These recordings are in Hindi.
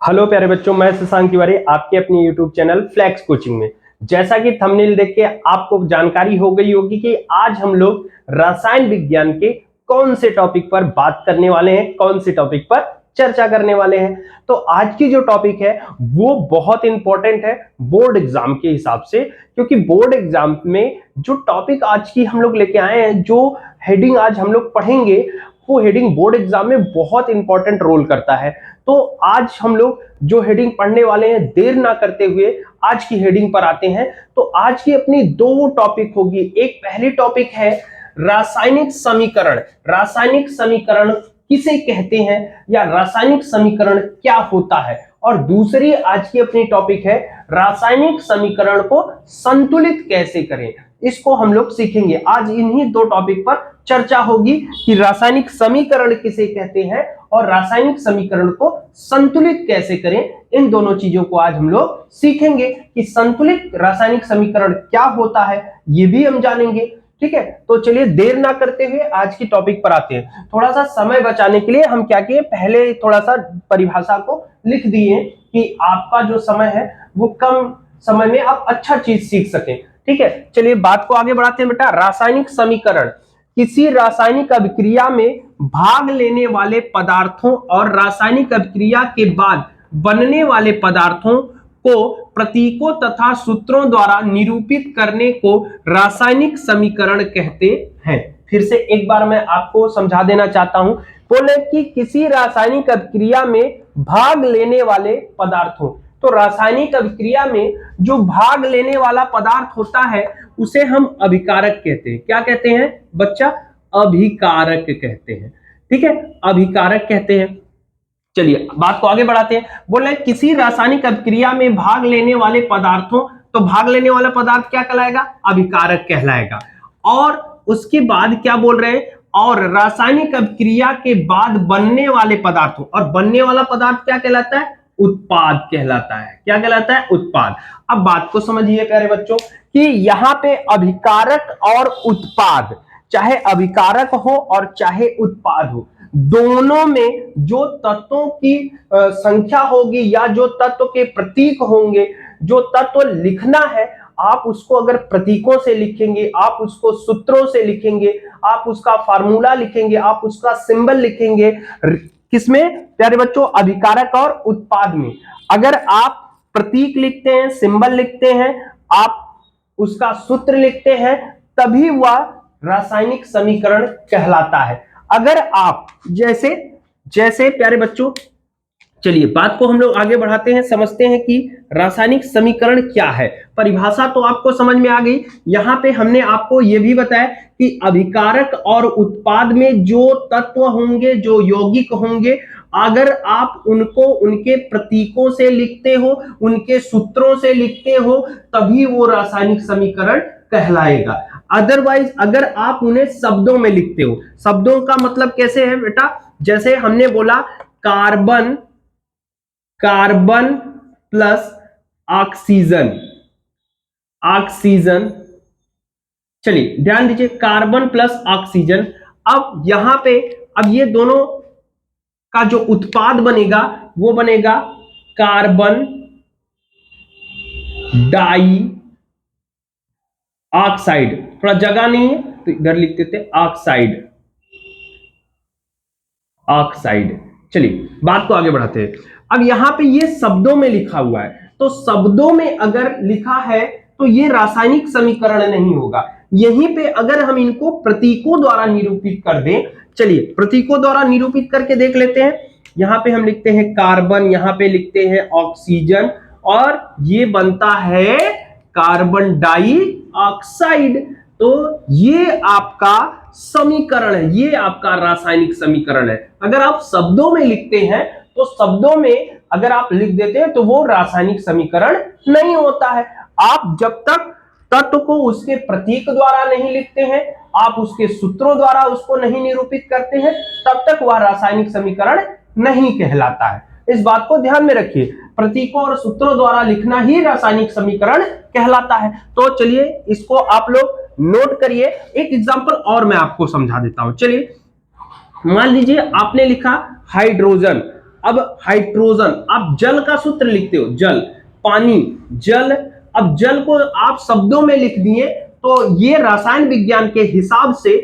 हेलो प्यारे बच्चों, मैं शशांक तिवारी आपके अपने यूट्यूब चैनल फ्लैक्स कोचिंग में। जैसा कि थंबनेल देख के आपको जानकारी हो गई होगी कि आज हम लोग रसायन विज्ञान के कौन से टॉपिक पर बात करने वाले हैं, कौन से टॉपिक पर चर्चा करने वाले हैं। तो आज की जो टॉपिक है वो बहुत इंपॉर्टेंट है बोर्ड एग्जाम के हिसाब से, क्योंकि बोर्ड एग्जाम में जो टॉपिक आज की हम लोग लेके आए हैं, जो हेडिंग आज हम लोग पढ़ेंगे, वो हेडिंग बोर्ड एग्जाम में बहुत इंपॉर्टेंट रोल करता है। तो आज हम लोग जो हेडिंग पढ़ने वाले हैं, देर ना करते हुए आज की हेडिंग पर आते हैं। तो आज की अपनी दो टॉपिक होगी। एक पहली टॉपिक है रासायनिक समीकरण। रासायनिक समीकरण किसे कहते हैं या रासायनिक समीकरण क्या होता है, और दूसरी आज की अपनी टॉपिक है रासायनिक समीकरण को संतुलित कैसे करें। इसको हम लोग सीखेंगे। आज इन्हीं दो टॉपिक पर चर्चा होगी कि रासायनिक समीकरण किसे कहते हैं और रासायनिक समीकरण को संतुलित कैसे करें। इन दोनों चीजों को आज हम लोग सीखेंगे कि संतुलित रासायनिक समीकरण क्या होता है, ये भी हम जानेंगे। ठीक है, तो चलिए देर ना करते हुए आज की टॉपिक पर आते हैं। थोड़ा सा समय बचाने के लिए हम क्या किए, पहले थोड़ा सा परिभाषा को लिख दिए कि आपका जो समय है वो कम समय में आप अच्छा चीज सीख सकें। ठीक है, चलिए बात को आगे बढ़ाते हैं बेटा। रासायनिक समीकरण किसी रासायनिक अभिक्रिया में भाग लेने वाले पदार्थों और रासायनिक अभिक्रिया के बाद बनने वाले पदार्थों को प्रतीकों तथा सूत्रों द्वारा निरूपित करने को रासायनिक समीकरण कहते हैं। फिर से एक बार मैं आपको समझा देना चाहता हूं। बोले कि किसी रासायनिक अभिक्रिया में भाग लेने वाले पदार्थों, तो रासायनिक अभिक्रिया में जो भाग लेने वाला पदार्थ होता है उसे हम अभिकारक कहते हैं। क्या कहते हैं बच्चा? अभिकारक कहते हैं। ठीक है, अभिकारक कहते हैं। चलिए बात को आगे बढ़ाते हैं। बोले किसी रासायनिक अभिक्रिया में भाग लेने वाले पदार्थों, तो भाग लेने वाला पदार्थ क्या कहलाएगा? अभिकारक कहलाएगा। और उसके बाद क्या बोल रहे हैं? और रासायनिक अभिक्रिया के बाद बनने वाले पदार्थों, और बनने वाला पदार्थ क्या कहलाता है? उत्पाद कहलाता है। क्या कहलाता है? उत्पाद। अब बात को समझिए प्यारे बच्चों कि यहां पे अभिकारक और उत्पाद, चाहे अभिकारक हो और चाहे उत्पाद हो, दोनों में जो तत्वों की संख्या होगी या जो तत्व के प्रतीक होंगे, जो तत्व लिखना है, आप उसको अगर प्रतीकों से लिखेंगे, आप उसको सूत्रों से लिखेंगे, आप उसका फार्मूला लिखेंगे, आप उसका सिंबल लिखेंगे। किसमें प्यारे बच्चों? अभिकारक और उत्पाद में। अगर आप प्रतीक लिखते हैं, सिंबल लिखते हैं, आप उसका सूत्र लिखते हैं, तभी वह रासायनिक समीकरण कहलाता है। अगर आप जैसे जैसे प्यारे बच्चों, चलिए बात को हम लोग आगे बढ़ाते हैं, समझते हैं कि रासायनिक समीकरण क्या है। परिभाषा तो आपको समझ में आ गई। यहां पे हमने आपको यह भी बताया कि अभिकारक और उत्पाद में जो तत्व होंगे, जो यौगिक होंगे, अगर आप उनको उनके प्रतीकों से लिखते हो, उनके सूत्रों से लिखते हो, तभी वो रासायनिक समीकरण कहलाएगा। अदरवाइज अगर आप उन्हें शब्दों में लिखते हो, शब्दों का मतलब कैसे है बेटा? जैसे हमने बोला carbon, carbon plus oxygen, oxygen. चलिए ध्यान दीजिए, कार्बन प्लस ऑक्सीजन। अब यहां पे अब ये दोनों का जो उत्पाद बनेगा वो बनेगा कार्बन डाई ऑक्साइड। थोड़ा जगह नहीं है तो इधर लिख देते ऑक्साइड, ऑक्साइड। चलिए बात को आगे बढ़ाते हैं। अब यहां पे ये शब्दों में लिखा हुआ है, तो शब्दों में अगर लिखा है तो ये रासायनिक समीकरण नहीं होगा। यहीं पे अगर हम इनको प्रतीकों द्वारा निरूपित कर दें, चलिए प्रतीकों द्वारा निरूपित करके देख लेते हैं। यहां पे हम लिखते हैं कार्बन, यहां पे लिखते हैं ऑक्सीजन, और ये बनता है कार्बन डाई ऑक्साइड। तो ये आपका समीकरण है, ये आपका रासायनिक समीकरण है। अगर आप शब्दों में लिखते हैं तो शब्दों में अगर आप लिख देते हैं तो वो रासायनिक समीकरण नहीं होता है। आप जब तक तत्व को उसके प्रतीक द्वारा नहीं लिखते हैं, आप उसके सूत्रों द्वारा उसको नहीं निरूपित करते हैं, तब तक वह रासायनिक समीकरण नहीं कहलाता है। इस बात को ध्यान में रखिए, प्रतीकों और सूत्रों द्वारा लिखना ही रासायनिक समीकरण कहलाता है। तो चलिए इसको आप लोग नोट करिए। एक एग्जांपल और मैं आपको समझा देता हूं। चलिए मान लीजिए आपने लिखा हाइड्रोजन। अब हाइड्रोजन, आप जल का सूत्र लिखते हो, जल, पानी, जल। अब जल को आप शब्दों में लिख दिए तो ये रसायन विज्ञान के हिसाब से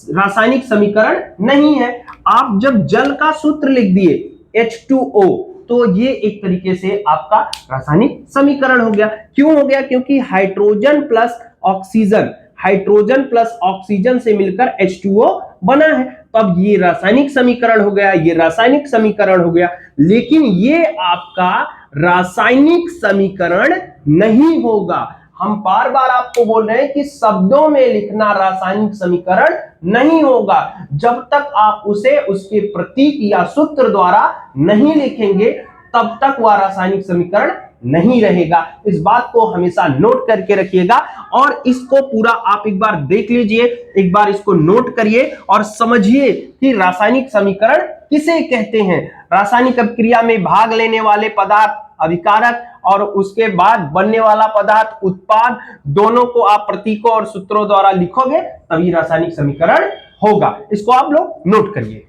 रासायनिक समीकरण नहीं है। आप जब जल का सूत्र लिख दिए H2O, तो ये एक तरीके से आपका रासायनिक समीकरण हो गया। क्यों हो गया? क्योंकि hydrogen plus oxygen, hydrogen plus oxygen से मिलकर H2O बना है। तो अब ये रासायनिक समीकरण हो गया, ये रासायनिक समीकरण हो गया। लेकिन ये आपका रासायनिक समीकरण नहीं होगा। हम बार बार आपको बोल रहे हैं कि शब्दों में लिखना रासायनिक समीकरण नहीं होगा। जब तक आप उसे उसके प्रतीक या सूत्र द्वारा नहीं लिखेंगे तब तक वह रासायनिक समीकरण नहीं रहेगा। इस बात को हमेशा नोट करके रखिएगा और इसको पूरा आप एक बार देख लीजिए, एक बार इसको नोट करिए और समझिए कि रासायनिक समीकरण किसे कहते हैं। रासायनिक अभिक्रिया में भाग लेने वाले पदार्थ अभिकारक और उसके बाद बनने वाला पदार्थ उत्पाद, दोनों को आप प्रतीकों और सूत्रों द्वारा लिखोगे तभी रासायनिक समीकरण होगा। इसको आप लोग नोट करिए।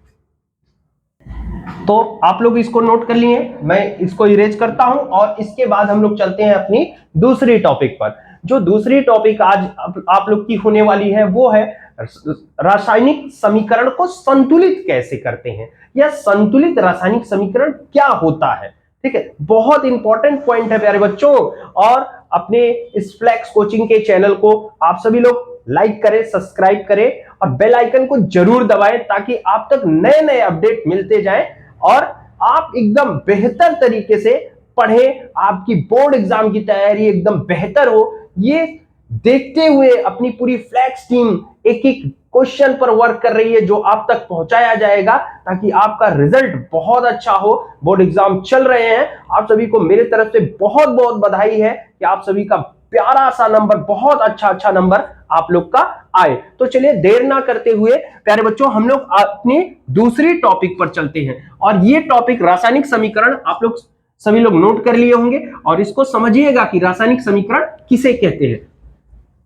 तो आप लोग इसको नोट कर लिए, मैं इसको इरेज करता हूं और इसके बाद हम लोग चलते हैं अपनी दूसरी टॉपिक पर। जो दूसरी टॉपिक आज आप लोग की होने वाली है वो है रासायनिक समीकरण को संतुलित कैसे करते हैं, या संतुलित रासायनिक समीकरण क्या होता है। ठीक है, बहुत इंपॉर्टेंट पॉइंट है प्यारे बच्चों। और अपने इस फ्लैक्स कोचिंग के चैनल को आप सभी लोग लाइक करें, सब्सक्राइब करें और बेल आइकन को जरूर दबाएं ताकि आप तक नए नए अपडेट मिलते जाएं और आप एकदम बेहतर तरीके से पढ़ें, आपकी बोर्ड एग्जाम की तैयारी एकदम बेहतर हो। ये देखते हुए अपनी पूरी फ्लैक्स टीम एक एक क्वेश्चन पर वर्क कर रही है जो आप तक पहुंचाया जाएगा ताकि आपका रिजल्ट बहुत अच्छा हो। बोर्ड एग्जाम चल रहे हैं, आप सभी को मेरे तरफ से बहुत बहुत बधाई है कि आप सभी का प्यारा सा नंबर, बहुत अच्छा नंबर आप लोग का आए। तो चलिए देर ना करते हुए प्यारे बच्चों हम लोग अपनी दूसरी टॉपिक पर चलते हैं और ये टॉपिक रासायनिक समीकरण आप लोग सभी लोग नोट कर लिए होंगे और इसको समझिएगा कि रासायनिक समीकरण किसे कहते हैं।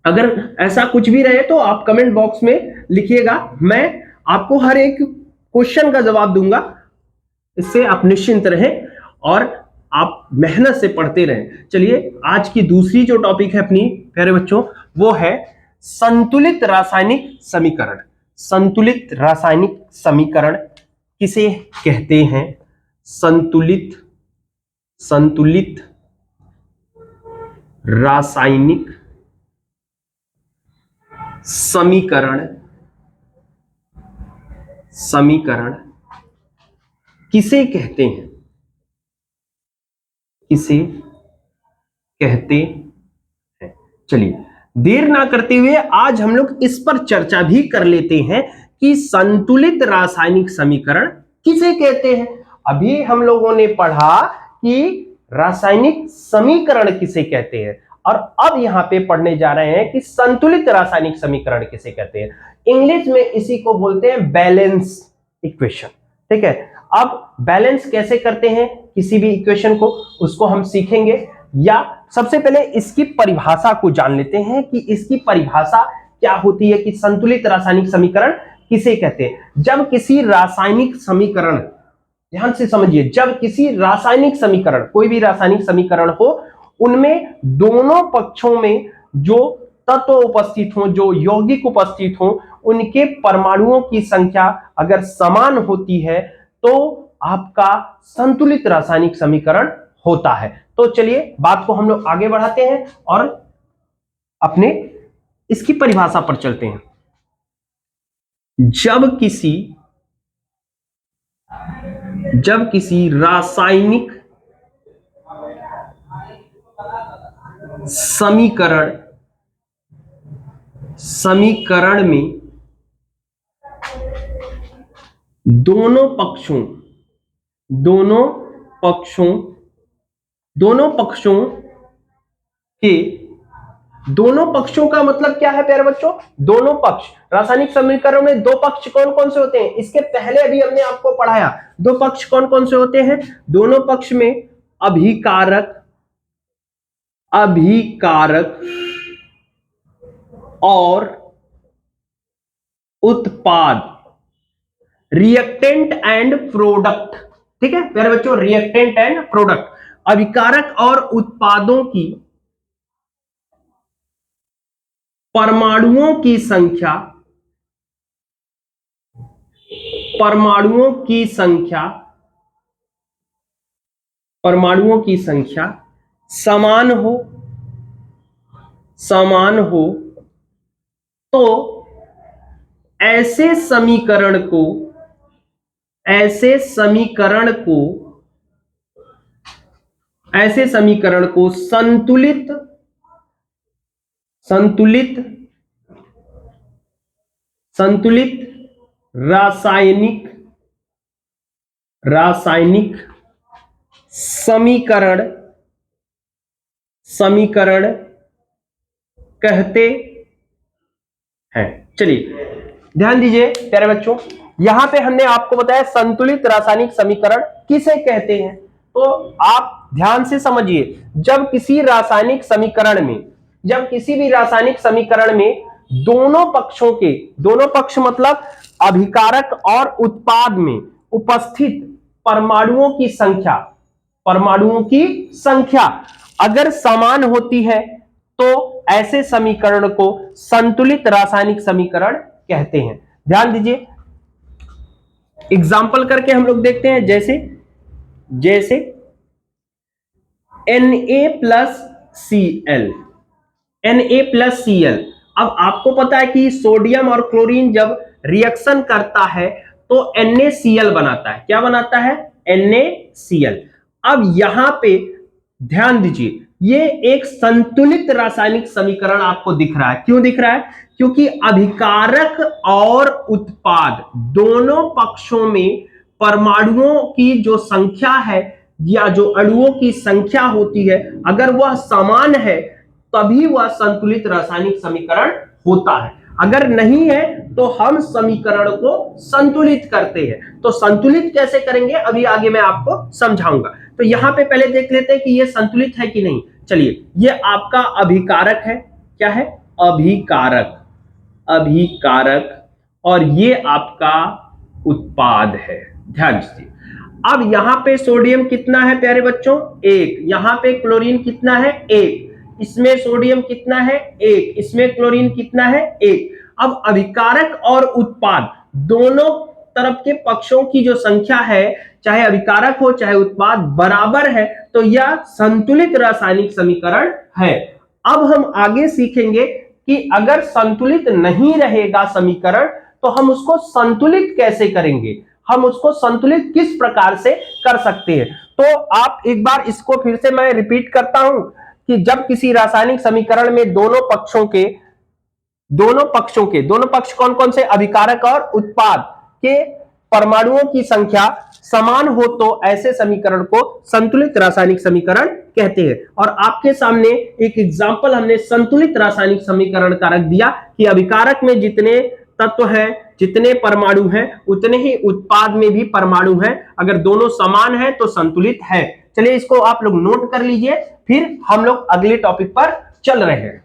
अगर ऐसा कुछ भी रहे तो आप कमेंट बॉक्स में लिखिएगा, मैं आपको हर एक क्वेश्चन का जवाब दूंगा। इससे आप निश्चिंत रहें और आप मेहनत से पढ़ते रहें। चलिए आज की दूसरी जो टॉपिक है अपनी प्यारे बच्चों वो है संतुलित रासायनिक समीकरण। संतुलित रासायनिक समीकरण किसे कहते हैं? संतुलित रासायनिक समीकरण किसे कहते हैं? किसे कहते हैं? चलिए देर ना करते हुए आज हम लोग इस पर चर्चा भी कर लेते हैं कि संतुलित रासायनिक समीकरण किसे कहते हैं। अभी हम लोगों ने पढ़ा कि रासायनिक समीकरण किसे कहते हैं और अब यहां पे पढ़ने जा रहे हैं कि संतुलित रासायनिक समीकरण किसे कहते हैं। इंग्लिश में इसी को बोलते हैं बैलेंस इक्वेशन। ठीक है, अब बैलेंस कैसे करते हैं किसी भी इक्वेशन को, उसको हम सीखेंगे। या सबसे पहले इसकी परिभाषा को जान लेते हैं कि इसकी परिभाषा क्या होती है कि संतुलित रासायनिक समीकरण किसे कहते हैं। जब किसी रासायनिक समीकरण, ध्यान से समझिए, जब किसी रासायनिक समीकरण, कोई भी रासायनिक समीकरण हो, उनमें दोनों पक्षों में जो तत्व उपस्थित हो, जो यौगिक उपस्थित हो, उनके परमाणुओं की संख्या अगर समान होती है तो आपका संतुलित रासायनिक समीकरण होता है। तो चलिए बात को हम लोग आगे बढ़ाते हैं और अपने इसकी परिभाषा पर चलते हैं। जब किसी रासायनिक समीकरण में दोनों पक्षों का मतलब क्या है प्यारे बच्चों? दोनों पक्ष। रासायनिक समीकरण में दो पक्ष कौन कौन से होते हैं? इसके पहले अभी हमने आपको पढ़ाया दो पक्ष कौन कौन से होते हैं। दोनों पक्ष में अभिकारक और उत्पाद रिएक्टेंट एंड प्रोडक्ट। ठीक है प्यारे बच्चों, रिएक्टेंट एंड प्रोडक्ट, अभिकारक और उत्पादों की परमाणुओं की संख्या, परमाणुओं की संख्या, परमाणुओं की संख्या समान हो, समान हो तो ऐसे समीकरण को, ऐसे समीकरण को, ऐसे समीकरण को संतुलित, संतुलित, संतुलित रासायनिक, रासायनिक समीकरण, समीकरण कहते हैं। चलिए ध्यान दीजिए प्यारे बच्चों, यहां पे हमने आपको बताया संतुलित रासायनिक समीकरण किसे कहते हैं। तो आप ध्यान से समझिए, जब किसी रासायनिक समीकरण में, जब किसी भी रासायनिक समीकरण में दोनों पक्षों के, दोनों पक्ष मतलब अभिकारक और उत्पाद में उपस्थित परमाणुओं की संख्या, परमाणुओं की संख्या अगर समान होती है तो ऐसे समीकरण को संतुलित रासायनिक समीकरण कहते हैं। ध्यान दीजिए, एग्जाम्पल करके हम लोग देखते हैं, जैसे जैसे Na+Cl, Na+Cl। अब आपको पता है कि सोडियम और क्लोरीन जब रिएक्शन करता है तो NaCl बनाता है। क्या बनाता है? NaCl। अब यहां पे ध्यान दीजिए, ये एक संतुलित रासायनिक समीकरण आपको दिख रहा है। क्यों दिख रहा है? क्योंकि अभिकारक और उत्पाद दोनों पक्षों में परमाणुओं की जो संख्या है या जो अणुओं की संख्या होती है, अगर वह समान है तभी वह संतुलित रासायनिक समीकरण होता है। अगर नहीं है तो हम समीकरण को संतुलित करते हैं। तो संतुलित कैसे करेंगे अभी आगे मैं आपको समझाऊंगा। तो यहां पे पहले देख लेते हैं कि यह संतुलित है कि नहीं। चलिए, यह आपका अभिकारक है। क्या है? अभिकारक, अभिकारक, और ये आपका उत्पाद है। ध्यान दीजिए, अब यहां पे सोडियम कितना है प्यारे बच्चों? 1। यहां पे क्लोरीन कितना है? 1। इसमें सोडियम कितना है? 1। इसमें क्लोरीन कितना है? 1। अब अभिकारक और उत्पाद दोनों तरफ के पक्षों की जो संख्या है, चाहे अभिकारक हो चाहे उत्पाद, बराबर है, तो यह संतुलित रासायनिक समीकरण है। अब हम आगे सीखेंगे कि अगर संतुलित नहीं रहेगा समीकरण तो हम उसको संतुलित कैसे करेंगे, हम उसको संतुलित किस प्रकार से कर सकते हैं। तो आप एक बार इसको फिर से मैं रिपीट करता हूं कि जब किसी रासायनिक समीकरण में दोनों पक्षों के, दोनों पक्ष कौन कौन से? अभिकारक और उत्पाद के परमाणुओं की संख्या समान हो तो ऐसे समीकरण को संतुलित रासायनिक समीकरण कहते हैं। और आपके सामने एक एग्जांपल हमने संतुलित रासायनिक समीकरण का रख दिया कि अभिकारक में जितने तत्व हैं, जितने परमाणु हैं, उतने ही उत्पाद में भी परमाणु हैं। अगर दोनों समान हैं तो संतुलित है। चलिए इसको आप लोग नोट कर लीजिए, फिर हम लोग अगले टॉपिक पर चल रहे हैं।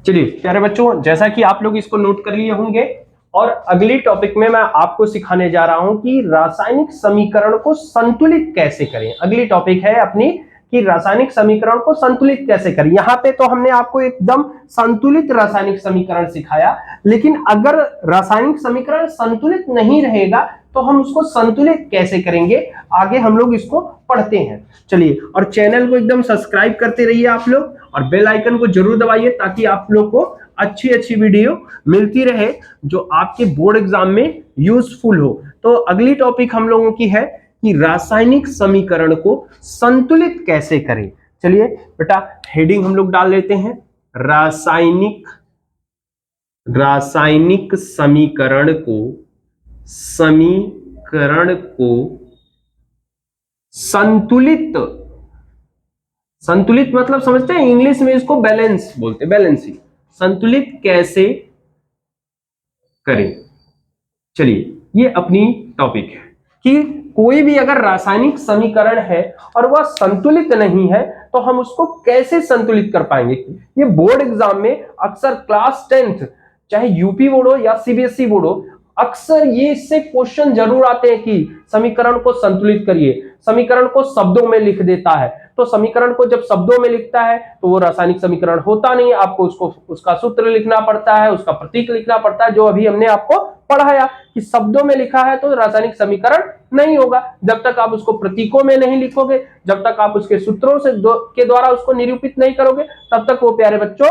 चलिए प्यारे बच्चों, जैसा कि आप लोग इसको नोट कर लिए होंगे, और अगली टॉपिक में मैं आपको सिखाने जा रहा हूं कि रासायनिक समीकरण को संतुलित कैसे करें। अगली टॉपिक है अपनी कि रासायनिक समीकरण को संतुलित कैसे करें। यहां पे तो हमने आपको एकदम संतुलित रासायनिक समीकरण सिखाया, लेकिन अगर रासायनिक समीकरण संतुलित नहीं रहेगा तो हम उसको संतुलित कैसे करेंगे, आगे हम लोग इसको पढ़ते हैं। चलिए, और चैनल को एकदम सब्सक्राइब करते रहिए आप लोग, और बेल आइकन को जरूर दबाइए ताकि आप लोग को अच्छी अच्छी वीडियो मिलती रहे जो आपके बोर्ड एग्जाम में यूजफुल हो। तो अगली टॉपिक हम लोगों की है कि रासायनिक समीकरण को संतुलित कैसे करें। चलिए बेटा, हेडिंग हम लोग डाल लेते हैं, रासायनिक, रासायनिक समीकरण को, समीकरण को संतुलित, संतुलित मतलब समझते हैं, इंग्लिश में इसको बैलेंस बोलते हैं, बैलेंसिंग, संतुलित कैसे करें। चलिए, ये अपनी टॉपिक है कि कोई भी अगर रासायनिक समीकरण है और वह संतुलित नहीं है तो हम उसको कैसे संतुलित कर पाएंगे। ये बोर्ड एग्जाम में अक्सर क्लास 10th चाहे यूपी बोर्ड हो या सीबीएसई बोर्ड हो, अक्सर ये इससे क्वेश्चन जरूर आते हैं कि समीकरण को संतुलित करिए, समीकरण को शब्दों में लिख देता है। तो समीकरण को जब शब्दों में लिखता है तो वो रासायनिक समीकरण होता नहीं, आपको उसको उसका सूत्र लिखना पड़ता है, उसका प्रतीक लिखना पड़ता है, जो अभी हमने आपको पढ़ाया कि शब्दों में लिखा है तो रासायनिक समीकरण नहीं होगा। जब तक आप उसको प्रतीकों में नहीं लिखोगे, जब तक आप उसके सूत्रों से के द्वारा उसको निरूपित नहीं करोगे, तब तक वो प्यारे बच्चों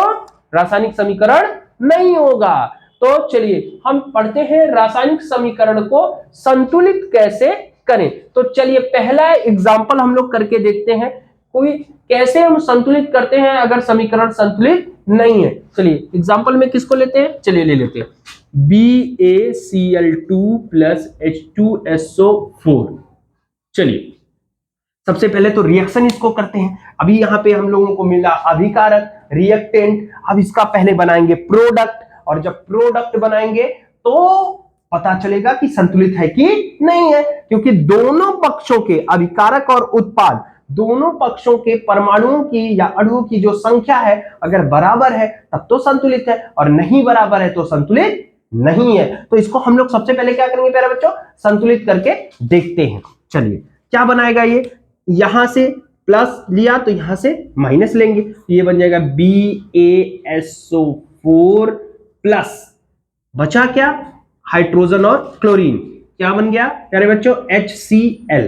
रासायनिक समीकरण नहीं होगा। तो चलिए हम पढ़ते हैं रासायनिक समीकरण को संतुलित कैसे करें। तो चलिए पहला एग्जांपल हम लोग करके देखते हैं, कोई कैसे हम संतुलित करते हैं अगर समीकरण संतुलित नहीं है। चलिए एग्जांपल में किसको लेते हैं, चलिए ले लेते हैं BaCl2 + H2SO4। चलिए सबसे पहले तो रिएक्शन इसको करते हैं। अभी यहाँ पे हम लोगों को मिला अभिकारक, रिएक्टेंट। अब इसका पहले बनाएंगे प्रोडक्ट, और जब प्रोडक्ट बनाएंगे तो पता चलेगा कि संतुलित है कि नहीं है, क्योंकि दोनों पक्षों के अभिकारक और उत्पाद, दोनों पक्षों के परमाणुओं की या अणुओं की जो संख्या है अगर बराबर है तब तो संतुलित है, और नहीं बराबर है तो संतुलित नहीं है। तो इसको हम लोग सबसे पहले क्या करेंगे प्यारे बच्चों, संतुलित करके देखते हैं। चलिए क्या बनाएगा, ये यहां से प्लस लिया तो यहां से माइनस लेंगे, तो ये बन जाएगा BaSO4 प्लस, बचा क्या, हाइड्रोजन और क्लोरीन, क्या बन गया प्यारे बच्चों, HCl।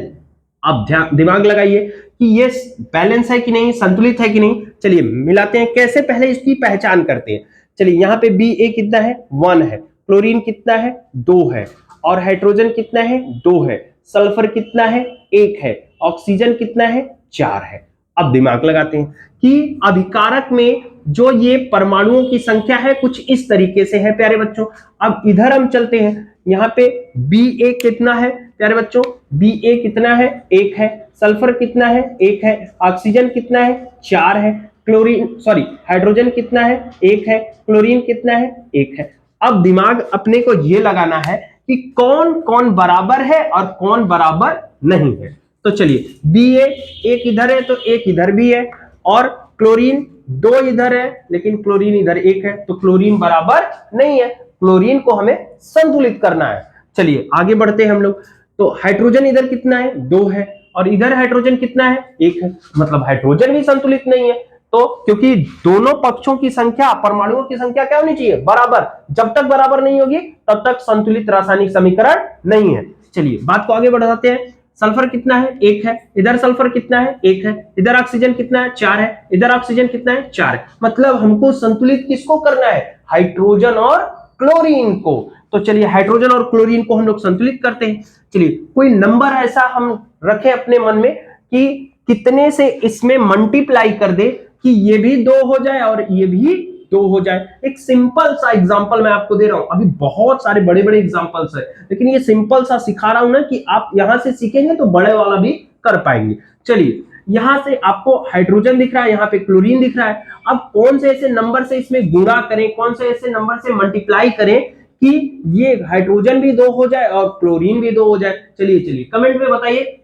अब दिमाग लगाइए कि ये बैलेंस है कि नहीं, संतुलित है कि नहीं। चलिए मिलाते हैं, कैसे पहले इसकी पहचान करते हैं। चलिए यहाँ पे Ba कितना है, 1 है, क्लोरीन कितना है, 2 है, और हाइड्रोजन कितना है, 2 है, सल्फर कितना है, 1 है, ऑक्सीजन कितना है, 4 है। अब दिमाग लगाते हैं कि अभिकारक में जो ये परमाणुओं की संख्या है कुछ इस तरीके से है प्यारे बच्चों। अब इधर हम चलते हैं, यहाँ पे Ba कितना है प्यारे बच्चों, Ba कितना है, 1 है, सल्फर कितना है, 1 है, ऑक्सीजन कितना है, 4 है, क्लोरीन सॉरी हाइड्रोजन कितना है, 1 है, क्लोरीन कितना है, 1 है। अब दिमाग अपने को ये लगाना है कि कौन कौन बराबर है और कौन बराबर नहीं है। तो चलिए Ba 1 इधर है तो 1 इधर भी है, और क्लोरीन 2 इधर है लेकिन क्लोरीन इधर 1 है, तो क्लोरीन बराबर नहीं है, क्लोरीन को हमें संतुलित करना है। चलिए आगे बढ़ते हैं हम लोग। तो हाइड्रोजन इधर कितना है, 2 है, और इधर हाइड्रोजन कितना है, 1 है, मतलब हाइड्रोजन भी संतुलित नहीं है। तो क्योंकि दोनों पक्षों की संख्या, परमाणुओं की संख्या क्या होनी चाहिए, बराबर। जब तक बराबर नहीं होगी तब तक संतुलित रासायनिक समीकरण नहीं है। चलिए बात को आगे बढ़ाते हैं। सल्फर कितना है, 1 है, इधर सल्फर कितना है, 1 है, इधर ऑक्सीजन कितना है, 4 है, इधर ऑक्सीजन कितना है, 4 है। मतलब हमको संतुलित किसको करना है, हाइड्रोजन और क्लोरीन को। तो चलिए हाइड्रोजन और क्लोरीन को हम लोग संतुलित करते हैं। चलिए कोई नंबर ऐसा हम रखें अपने मन में कि कितने से इसमें मल्टीप्लाई कर दे कि ये भी 2 हो जाए और ये भी 2 हो जाए। एक सिंपल सा एग्जांपल मैं आपको दे रहा हूं, अभी बहुत सारे बड़े बड़े एग्जांपल्स है, लेकिन ये सिंपल सा सिखा रहा हूं ना कि आप यहां से सीखेंगे तो बड़े वाला भी कर पाएंगे। चलिए यहां से आपको हाइड्रोजन दिख रहा है, यहाँ पे क्लोरीन दिख रहा है। अब कौन से ऐसे नंबर से इसमें गुणा करें, कौन से ऐसे नंबर से मल्टीप्लाई करें कि ये हाइड्रोजन भी 2 हो जाए और क्लोरीन भी 2 हो जाए। चलिए कमेंट में बताइए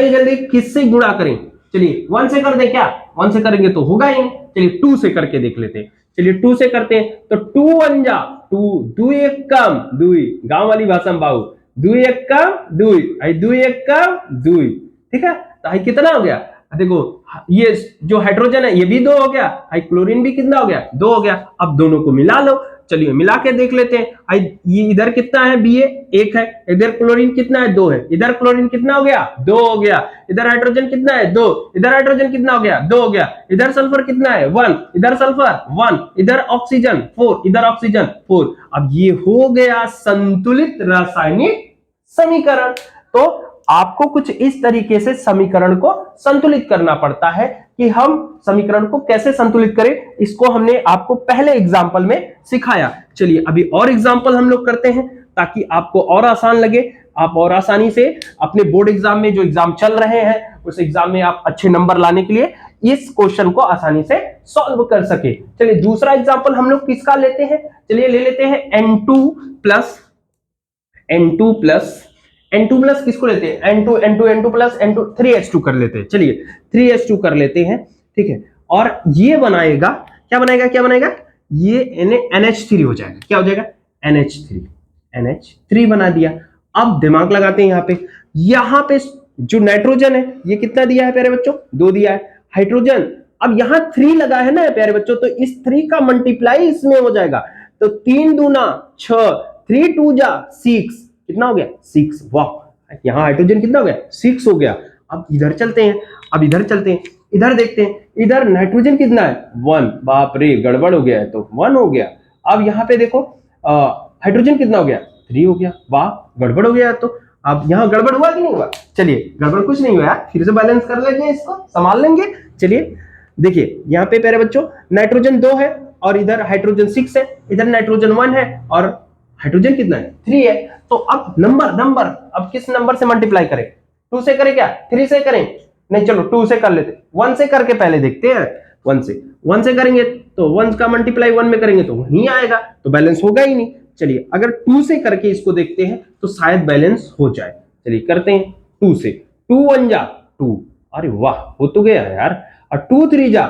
जल्दी, किससे गुणा करें। चलिए 1 से कर दें क्या, 1 से करेंगे तो होगा ही। चलिए 2 से करके देख लेते हैं। चलिए 2 से करते हैं तो 2 1 जा 2, 2 1 कम 2, गांव वाली भाषा में बाबू, 2 1 कम 2, 2 1 कम 2, ठीक है। तो कितना हो गया, देखो ये जो हाइड्रोजन है ये भी 2 हो गया, क्लोरीन भी कितना हो गया, 2 हो गया। अब दोनों को मिला लो, चलिए मिला के देख लेते हैं। ये इधर कितना है, Ba 1 है, इधर क्लोरीन कितना है, 2 है, इधर क्लोरीन कितना हो गया, 2 हो गया, इधर हाइड्रोजन कितना है, 2, इधर हाइड्रोजन कितना हो गया, 2 हो गया, इधर सल्फर कितना है, 1, इधर सल्फर 1, इधर ऑक्सीजन 4, इधर ऑक्सीजन 4। अब ये हो गया संतुलित रासायनिक समीकरण। तो आपको कुछ इस तरीके से समीकरण को संतुलित करना पड़ता है कि हम समीकरण को कैसे संतुलित करें, इसको हमने आपको पहले एग्जांपल में सिखाया। चलिए अभी और एग्जांपल हम लोग करते हैं ताकि आपको और आसान लगे, आप और आसानी से अपने बोर्ड एग्जाम में जो एग्जाम चल रहे हैं उस एग्जाम में आप अच्छे नंबर लाने के लिए इस क्वेश्चन को आसानी से सॉल्व कर सके। चलिए दूसरा एग्जांपल हम लोग किसका लेते हैं, चलिए ले लेते हैं N2 प्लस किसको लेते हैं, N2 प्लस N2 3H2 कर लेते हैं। चलिए 3H2 कर लेते हैं, ठीक है। और ये बनाएगा क्या बनाएगा, ये NH3 हो जाएगा। क्या हो जाएगा? NH3 बना दिया। अब दिमाग लगाते हैं यहां पे जो नाइट्रोजन है ये कितना दिया है प्यारे बच्चों? 2 दिया है। हाइड्रोजन अब यहां 3 लगा है ना प्यारे बच्चों, तो इस 3 का मल्टीप्लाई इसमें हो जाएगा। तो 3 दूना 6, 3 2 जा 6, कितना हो गया? 6। वाह, यहां हाइड्रोजन कितना हो गया? 6 हो गया। अब इधर चलते हैं, इधर देखते हैं, इधर नाइट्रोजन कितना है? 1। बाप रे, गड़बड़ हो गया है, तो 1 हो गया। अब यहां पे देखो हाइड्रोजन कितना हो गया? 3 हो गया। वाह, गड़बड़ हो गया है। तो अब यहां गड़बड़ हुआ कि नहीं हुआ? चलिए, गड़बड़ कुछ नहीं हुआ, फिर से बैलेंस कर लेंगे, इसको संभाल लेंगे। चलिए देखिए, यहाँ पे प्यारे बच्चों नाइट्रोजन 2 है और इधर हाइड्रोजन 6 है, इधर नाइट्रोजन 1 है और हाइड्रोजन कितना है? 3 है। तो अब नंबर अब किस नंबर से मल्टीप्लाई करें? 2 से करें क्या? 3 से करें? नहीं, चलो 2 से कर लेते, 1 से करके पहले देखते हैं। 1 से करेंगे तो 1 का मल्टीप्लाई 1 में करेंगे तो वहीं आएगा, तो बैलेंस होगा ही नहीं। चलिए, अगर 2 से करके इसको देखते हैं तो शायद बैलेंस हो जाए। चलिए करते हैं 2 से। 2 1 जा 2, अरे वाह, हो तो गया यार। और 2 3 जा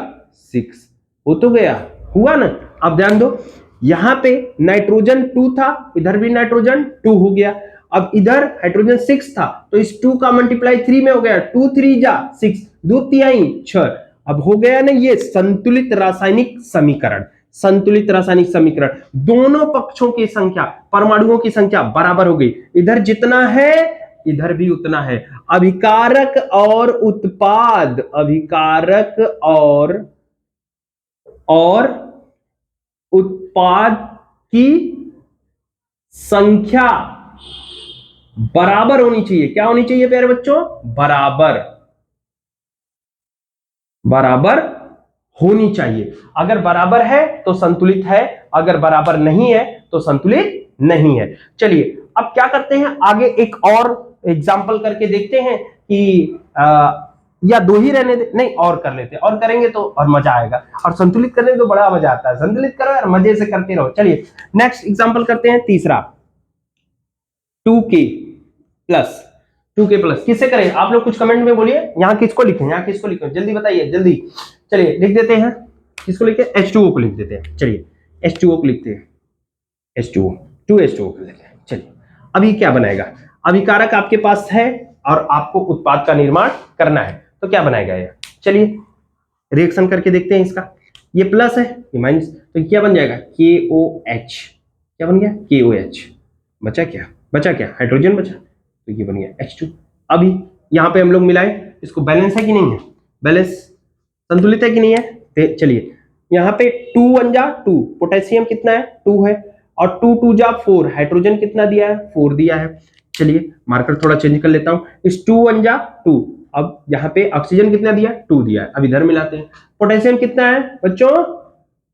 6, हो तो गया, हुआ ना। अब ध्यान दो, यहां पे नाइट्रोजन 2 था, इधर भी नाइट्रोजन 2 हो गया। अब इधर हाइड्रोजन 6 था, तो इस 2 का मल्टीप्लाई 3 में हो गया। 2 3 जा 6, 2 तिहाई 6। अब हो गया ना ये संतुलित रासायनिक समीकरण। संतुलित रासायनिक समीकरण, दोनों पक्षों की संख्या, परमाणुओं की संख्या बराबर हो गई। इधर जितना है इधर भी उतना है। अभिकारक और उत्पाद, अभिकारक और उत्पाद की संख्या बराबर होनी चाहिए। क्या होनी चाहिए प्यारे बच्चों? बराबर होनी चाहिए। अगर बराबर है तो संतुलित है, अगर बराबर नहीं है तो संतुलित नहीं है। चलिए अब क्या करते हैं, आगे एक और एग्जाम्पल करके देखते हैं कि या 2 ही रहने दे, नहीं और कर लेते हैं, और करेंगे तो और मजा आएगा, और संतुलित करने में तो बड़ा मजा आता है। संतुलित करो यार, मजे से करते रहो। चलिए नेक्स्ट एग्जाम्पल करते हैं, तीसरा 2k प्लस किससे करें? आप लोग कुछ कमेंट में बोलिए, यहाँ किसको लिखें, जल्दी बताइए, जल्दी। चलिए लिख देते हैं, किसको लिखते हैं? H2O को लिख देते हैं। चलिए H2O को लिखते हैं, H2O 2H2O को लिखते हैं। चलिए अभी क्या बनेगा? अभिकारक आपके पास है और आपको उत्पाद का निर्माण करना है, तो क्या बनाएगा ये? चलिए रिएक्शन करके देखते हैं इसका। ये प्लस है, ये माइनस, तो क्या बन जाएगा? KOH। क्या बन गया? KOH। बचा क्या? हाइड्रोजन बचा, तो ये बन गया H2। अभी यहाँ पे हम लोग मिलाएं, इसको बैलेंस है कि नहीं है? बैलेंस, संतुलित है कि नहीं है? चलिए यहाँ पे 2 1 जा 2, पोटेशियम कितना है? 2 है, और 2 2 जा 4, हाइड्रोजन कितना दिया है? 4 दिया है। चलिए मार्कर थोड़ा चेंज कर लेता हूं, इस 2 1 जा 2। अब यहाँ पे ऑक्सीजन कितना दिया? 2 दिया है। अब इधर मिलाते हैं, पोटेशियम कितना है बच्चों?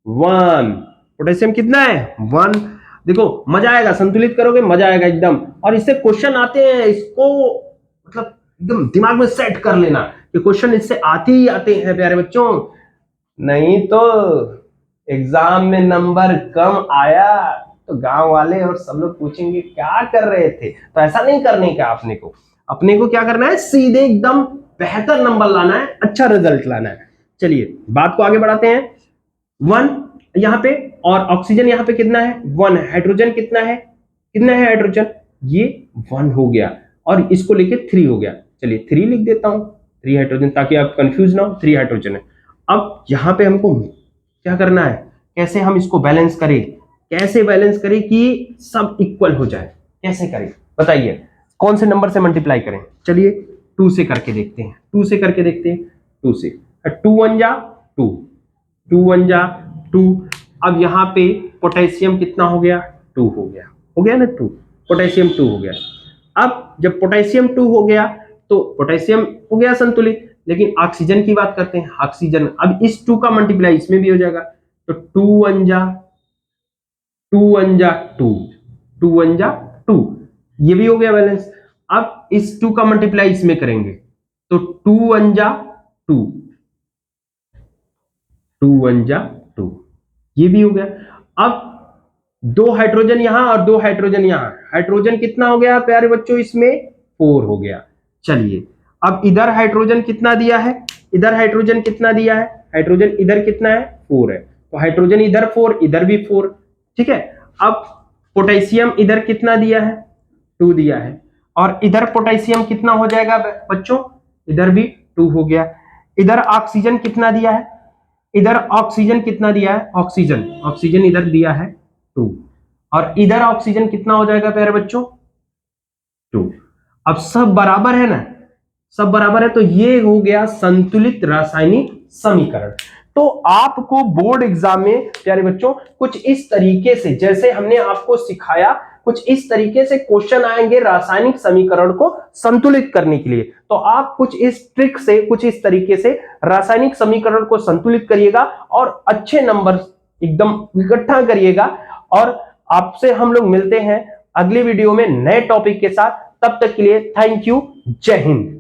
1। पोटेशियम कितना है? 1। देखो मजा आएगा, संतुलित करोगे मजा आएगा एकदम। और इससे क्वेश्चन आते हैं, इसको मतलब एकदम दिमाग में सेट कर लेना कि क्वेश्चन इससे आते ही आते हैं प्यारे बच्चों, नहीं तो एग्जाम में नंबर कम आया तो गांव वाले और सब लोग पूछेंगे क्या कर रहे थे। तो ऐसा नहीं करने का, अपने को क्या करना है? सीधे एकदम बेहतर नंबर लाना है, अच्छा रिजल्ट लाना है। चलिए बात को आगे बढ़ाते हैं। 1 यहाँ पे, और ऑक्सीजन यहाँ पे कितना है? 1 है। हाइड्रोजन कितना है? हाइड्रोजन? ये 1 हो गया, और इसको लेके 3 हो गया। चलिए 3 लिख देता हूं, 3 हाइड्रोजन, ताकि आप कंफ्यूज ना हो, 3 हाइड्रोजन है। अब यहाँ पे हमको क्या करना है? कैसे हम इसको बैलेंस करें? कि सब इक्वल हो जाए? कैसे करें बताइए? कौन से नंबर से मल्टीप्लाई करें? चलिए 2 से करके देखते हैं, 2 से 2 1 जा 2, 2 1 जा 2। अब यहाँ पे पोटेशियम कितना हो गया? 2 हो गया ना 2, पोटेशियम 2 हो गया। अब जब पोटेशियम 2 हो गया तो पोटेशियम हो गया संतुलित, लेकिन ऑक्सीजन की बात करते हैं। ऑक्सीजन, अब इस 2 का मल्टीप्लाई इसमें भी हो जाएगा, तो 2 1 जा 2 1 जा 2, 2 1 जा 2, ये भी हो गया बैलेंस। अब इस 2 का मल्टीप्लाई इसमें करेंगे, तो 2 1 जा 2, 2 1 जा 2, ये भी हो गया। अब 2 हाइड्रोजन यहां और 2 हाइड्रोजन यहां, हाइड्रोजन कितना हो गया प्यारे बच्चों? इसमें 4 हो गया। चलिए अब इधर हाइड्रोजन कितना दिया है? हाइड्रोजन इधर कितना है? 4 है, तो हाइड्रोजन इधर 4, इधर भी 4। ठीक है, अब पोटेशियम इधर कितना दिया है, 2 दिया है, और इधर पोटेशियम कितना हो जाएगा बच्चों, इधर भी 2 हो गया। इधर ऑक्सीजन कितना दिया है, इधर ऑक्सीजन कितना दिया है, ऑक्सीजन इधर दिया है 2, और इधर ऑक्सीजन कितना हो जाएगा प्यारे बच्चों, 2। अब सब बराबर है ना, सब बराबर है, तो ये हो गया संतुलित रासायनिक समीकरण। तो आपको बोर्ड एग्जाम में प्यारे बच्चों कुछ इस तरीके से, जैसे हमने आपको सिखाया, कुछ इस तरीके से क्वेश्चन आएंगे रासायनिक समीकरण को संतुलित करने के लिए। तो आप कुछ इस ट्रिक से, कुछ इस तरीके से रासायनिक समीकरण को संतुलित करिएगा और अच्छे नंबर एकदम इकट्ठा करिएगा। और आपसे हम लोग मिलते हैं अगली वीडियो में नए टॉपिक के साथ। तब तक के लिए थैंक यू, जय हिंद।